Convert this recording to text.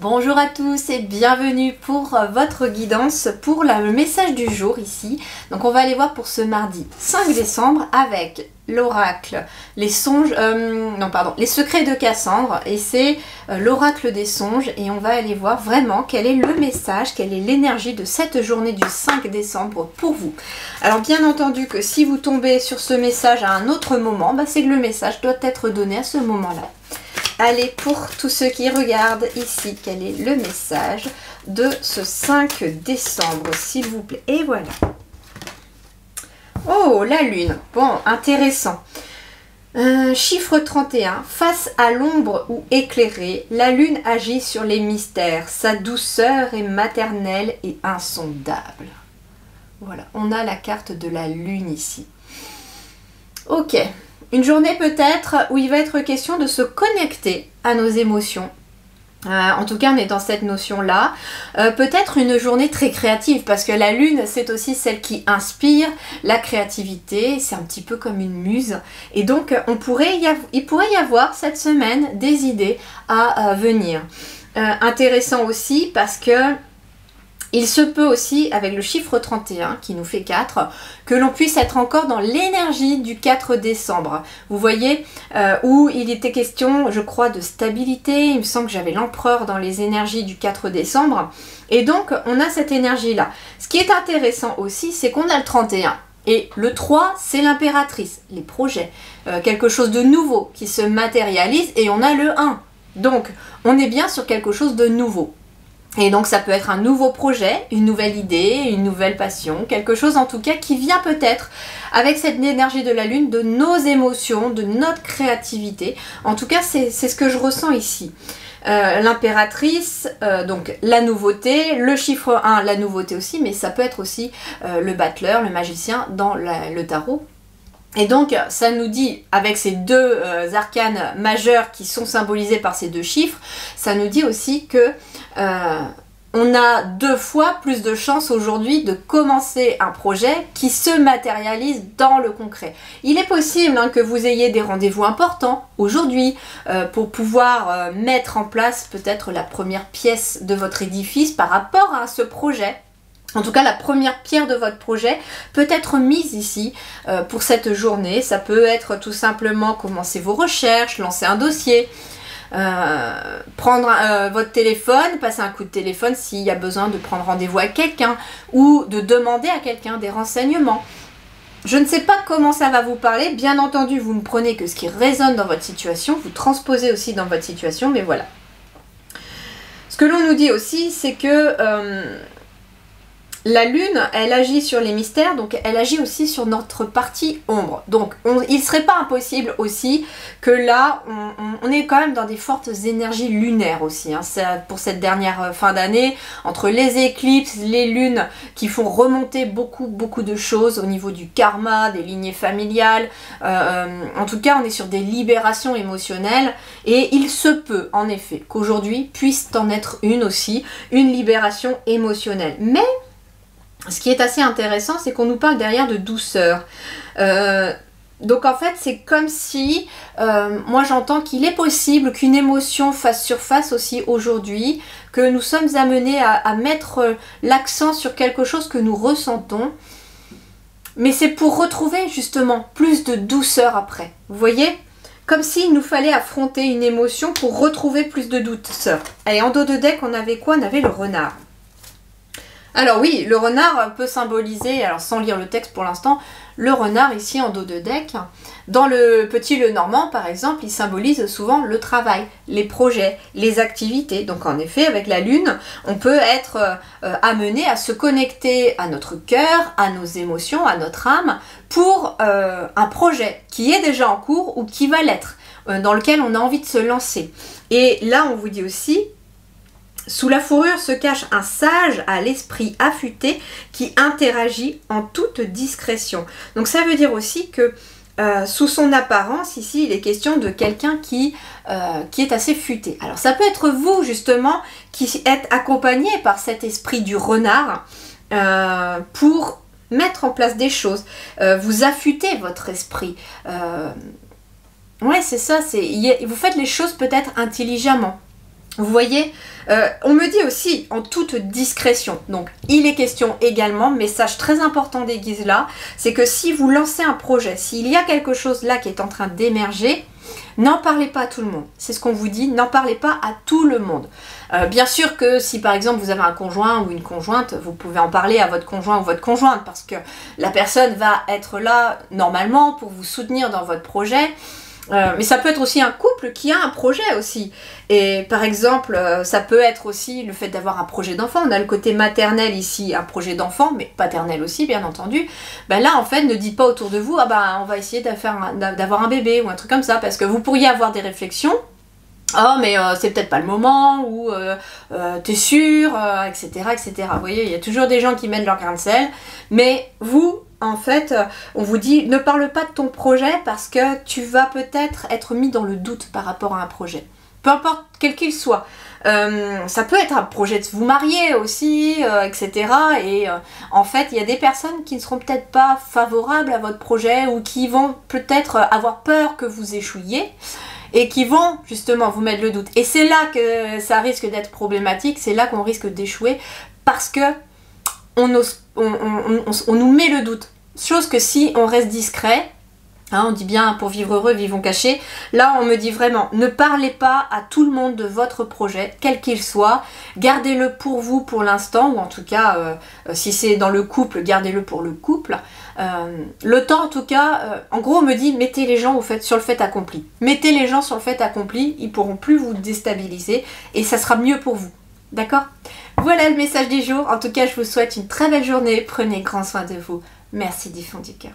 Bonjour à tous et bienvenue pour votre guidance pour le message du jour ici. Donc on va aller voir pour ce mardi 5 décembre avec l'oracle, les songes, les secrets de Cassandre, et c'est l'oracle des songes, et on va aller voir vraiment quel est le message, quelle est l'énergie de cette journée du 5 décembre pour vous. Alors bien entendu que si vous tombez sur ce message à un autre moment, c'est que le message doit être donné à ce moment-là. Allez, pour tous ceux qui regardent ici, quel est le message de ce 5 décembre, s'il vous plaît. Et voilà. Oh, la lune. Bon, intéressant. Chiffre 31. Face à l'ombre ou éclairée, la lune agit sur les mystères. Sa douceur est maternelle et insondable. Voilà, on a la carte de la lune ici. Ok. Une journée peut-être où il va être question de se connecter à nos émotions. En tout cas, on est dans cette notion-là. Peut-être une journée très créative, parce que la lune, c'est aussi celle qui inspire la créativité. C'est un petit peu comme une muse. Et donc, il pourrait y avoir cette semaine des idées à venir. Intéressant aussi parce que il se peut aussi, avec le chiffre 31 qui nous fait 4, que l'on puisse être encore dans l'énergie du 4 décembre. Vous voyez, où il était question, je crois, de stabilité. Il me semble que j'avais l'empereur dans les énergies du 4 décembre. Et donc, on a cette énergie-là. Ce qui est intéressant aussi, c'est qu'on a le 31. Et le 3, c'est l'impératrice, les projets. Quelque chose de nouveau qui se matérialise. Et on a le 1. Donc, on est bien sur quelque chose de nouveau. Et donc ça peut être un nouveau projet, une nouvelle idée, une nouvelle passion, quelque chose en tout cas qui vient peut-être avec cette énergie de la lune, de nos émotions, de notre créativité. En tout cas, c'est ce que je ressens ici. L'impératrice, donc la nouveauté, le chiffre 1, la nouveauté aussi, mais ça peut être aussi le battleur, le magicien dans le tarot. Et donc, ça nous dit, avec ces deux arcanes majeurs qui sont symbolisés par ces deux chiffres, ça nous dit aussi que on a 2 fois plus de chances aujourd'hui de commencer un projet qui se matérialise dans le concret. Il est possible que vous ayez des rendez-vous importants aujourd'hui pour pouvoir mettre en place peut-être la première pièce de votre édifice par rapport à ce projet. En tout cas, la première pierre de votre projet peut être mise ici pour cette journée. Ça peut être tout simplement commencer vos recherches, lancer un dossier, prendre votre téléphone, passer un coup de téléphone s'il y a besoin de prendre rendez-vous avec quelqu'un ou de demander à quelqu'un des renseignements. Je ne sais pas comment ça va vous parler. Bien entendu, vous ne prenez que ce qui résonne dans votre situation. Vous transposez aussi dans votre situation, mais voilà. Ce que l'on nous dit aussi, c'est que la lune, elle agit sur les mystères, donc elle agit aussi sur notre partie ombre. Donc il ne serait pas impossible aussi que là, on est quand même dans des fortes énergies lunaires aussi. Pour cette dernière fin d'année, entre les éclipses, les lunes qui font remonter beaucoup de choses au niveau du karma, des lignées familiales. En tout cas, on est sur des libérations émotionnelles. Et il se peut, en effet, qu'aujourd'hui puisse en être une aussi, une libération émotionnelle. Mais ce qui est assez intéressant, c'est qu'on nous parle derrière de douceur. Donc en fait, c'est comme si, moi j'entends qu'il est possible qu'une émotion fasse surface aussi aujourd'hui, que nous sommes amenés à mettre l'accent sur quelque chose que nous ressentons. Mais c'est pour retrouver justement plus de douceur après. Vous voyez ? Comme s'il nous fallait affronter une émotion pour retrouver plus de douceur. Allez, en dos de deck, on avait quoi ? On avait le renard. Alors oui, le renard peut symboliser, alors sans lire le texte pour l'instant, le renard ici en dos de deck. Dans le petit Lenormand par exemple, il symbolise souvent le travail, les projets, les activités. Donc en effet, avec la lune, on peut être amené à se connecter à notre cœur, à nos émotions, à notre âme, pour un projet qui est déjà en cours ou qui va l'être, dans lequel on a envie de se lancer. Et là, on vous dit aussi, sous la fourrure se cache un sage à l'esprit affûté qui interagit en toute discrétion. Donc ça veut dire aussi que sous son apparence, ici, il est question de quelqu'un qui est assez futé. Alors ça peut être vous, justement, qui êtes accompagné par cet esprit du renard pour mettre en place des choses, vous affûtez votre esprit. Ouais, c'est ça, vous faites les choses peut-être intelligemment. Vous voyez, on me dit aussi en toute discrétion, donc il est question également, message très important des guises là, c'est que si vous lancez un projet, s'il y a quelque chose là qui est en train d'émerger, n'en parlez pas à tout le monde. C'est ce qu'on vous dit, n'en parlez pas à tout le monde. Bien sûr que si par exemple vous avez un conjoint ou une conjointe, vous pouvez en parler à votre conjoint ou votre conjointe parce que la personne va être là normalement pour vous soutenir dans votre projet. Mais ça peut être aussi un couple qui a un projet aussi. Et par exemple, ça peut être aussi le fait d'avoir un projet d'enfant. On a le côté maternel ici, un projet d'enfant, mais paternel aussi, bien entendu. Ben là, en fait, ne dites pas autour de vous, ah ben, on va essayer d'avoir un bébé ou un truc comme ça, parce que vous pourriez avoir des réflexions. Oh, mais c'est peut-être pas le moment, ou t'es sûr, etc., etc. Vous voyez, il y a toujours des gens qui mettent leur grain de sel, mais vous, en fait, on vous dit, ne parle pas de ton projet parce que tu vas peut-être être mis dans le doute par rapport à un projet. Peu importe quel qu'il soit. Ça peut être un projet de vous marier aussi, etc. Et en fait, il y a des personnes qui ne seront peut-être pas favorables à votre projet ou qui vont peut-être avoir peur que vous échouiez et qui vont justement vous mettre le doute. Et c'est là que ça risque d'être problématique, c'est là qu'on risque d'échouer parce que on nous met le doute. Chose que si on reste discret, hein, on dit bien pour vivre heureux, vivons cachés. Là, on me dit vraiment, ne parlez pas à tout le monde de votre projet, quel qu'il soit. Gardez-le pour vous pour l'instant, ou en tout cas, si c'est dans le couple, gardez-le pour le couple. Le temps, en tout cas, en gros, on me dit, mettez les gens sur le fait accompli. Mettez les gens sur le fait accompli, ils pourront plus vous déstabiliser et ça sera mieux pour vous. D'accord ? Voilà le message du jour. En tout cas, je vous souhaite une très belle journée. Prenez grand soin de vous. Merci du fond du cœur.